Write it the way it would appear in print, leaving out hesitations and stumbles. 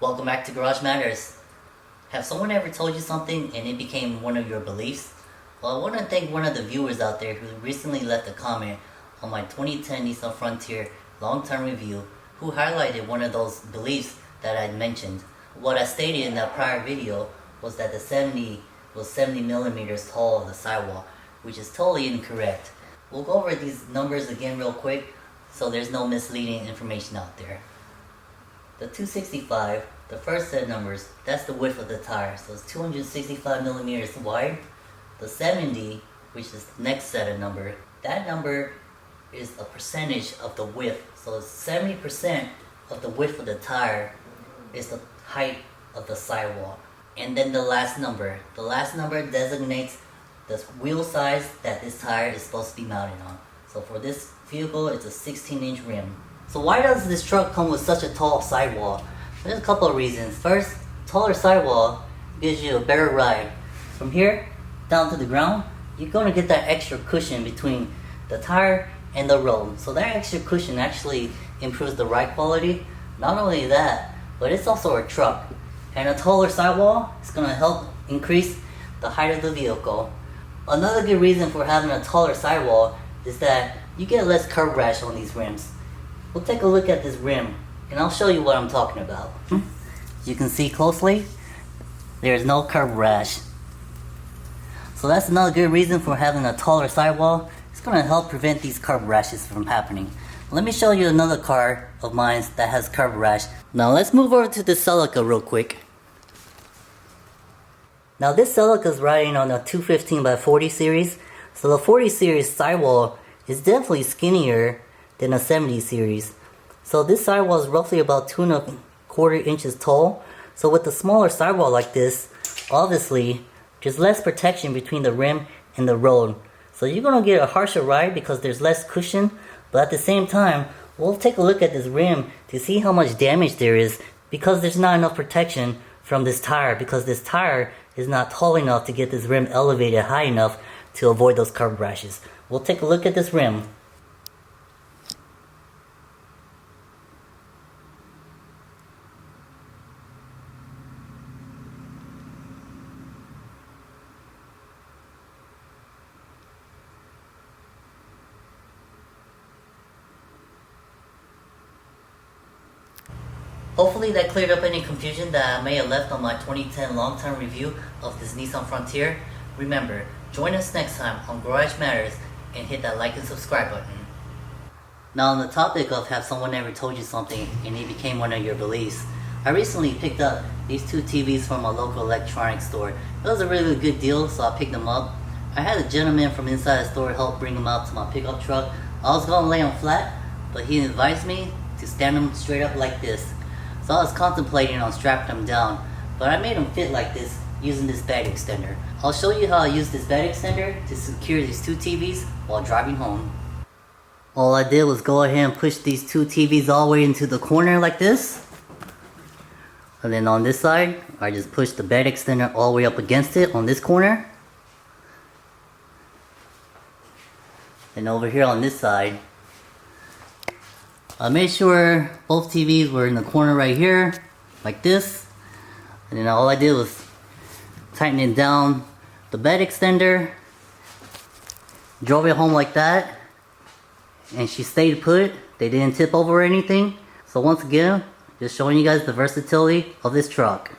Welcome back to Garage Matters. Have someone ever told you something and it became one of your beliefs? Well, I want to thank one of the viewers out there who recently left a comment on my 2010 Nissan Frontier long-term review, who highlighted one of those beliefs that I mentioned. What I stated in that prior video was that the 70 was 70 millimeters tall of the sidewall, which is totally incorrect. We'll go over these numbers again real quick so there's no misleading information out there. The 265, the first set of numbers, that's the width of the tire, so it's 265 millimeters wide. The 70, which is the next set of number, that number is a percentage of the width. So 70% of the width of the tire is the height of the sidewall. And then the last number designates the wheel size that this tire is supposed to be mounted on. So for this vehicle, it's a 16-inch rim. So why does this truck come with such a tall sidewall? There's a couple of reasons. First, taller sidewall gives you a better ride. From here down to the ground, you're going to get that extra cushion between the tire and the road. So that extra cushion actually improves the ride quality. Not only that, but it's also a truck. And a taller sidewall is going to help increase the height of the vehicle. Another good reason for having a taller sidewall is that you get less curb rash on these rims. We'll take a look at this rim and I'll show you what I'm talking about. As you can see closely, there's no curb rash. So that's another good reason for having a taller sidewall. It's going to help prevent these curb rashes from happening. Let me show you another car of mine that has curb rash. Now let's move over to the Celica real quick. Now this Celica is riding on a 215 by 40 series. So the 40 series sidewall is definitely skinnier than a 70 series. So this sidewall is roughly about 2¼ inches tall. So with a smaller sidewall like this, obviously there's less protection between the rim and the road. So you're going to get a harsher ride because there's less cushion. But at the same time, we'll take a look at this rim to see how much damage there is, because there's not enough protection from this tire, because this tire is not tall enough to get this rim elevated high enough to avoid those curb rashes. We'll take a look at this rim. Hopefully that cleared up any confusion that I may have left on my 2010 long-term review of this Nissan Frontier. Remember, join us next time on Garage Matters and hit that like and subscribe button. Now on the topic of have someone ever told you something and it became one of your beliefs, I recently picked up these two TVs from a local electronics store. It was a really good deal, so I picked them up. I had a gentleman from inside the store help bring them out to my pickup truck. I was going to lay them flat, but he advised me to stand them straight up like this. So I was contemplating on strapping them down, but I made them fit like this using this bed extender. I'll show you how I use this bed extender to secure these two TVs while driving home. All I did was go ahead and push these two TVs all the way into the corner like this. And then on this side, I just pushed the bed extender all the way up against it on this corner. And over here on this side, I made sure both TVs were in the corner right here, like this. And then all I did was tighten it down the bed extender, drove it home like that, and she stayed put. They didn't tip over or anything. So once again, just showing you guys the versatility of this truck.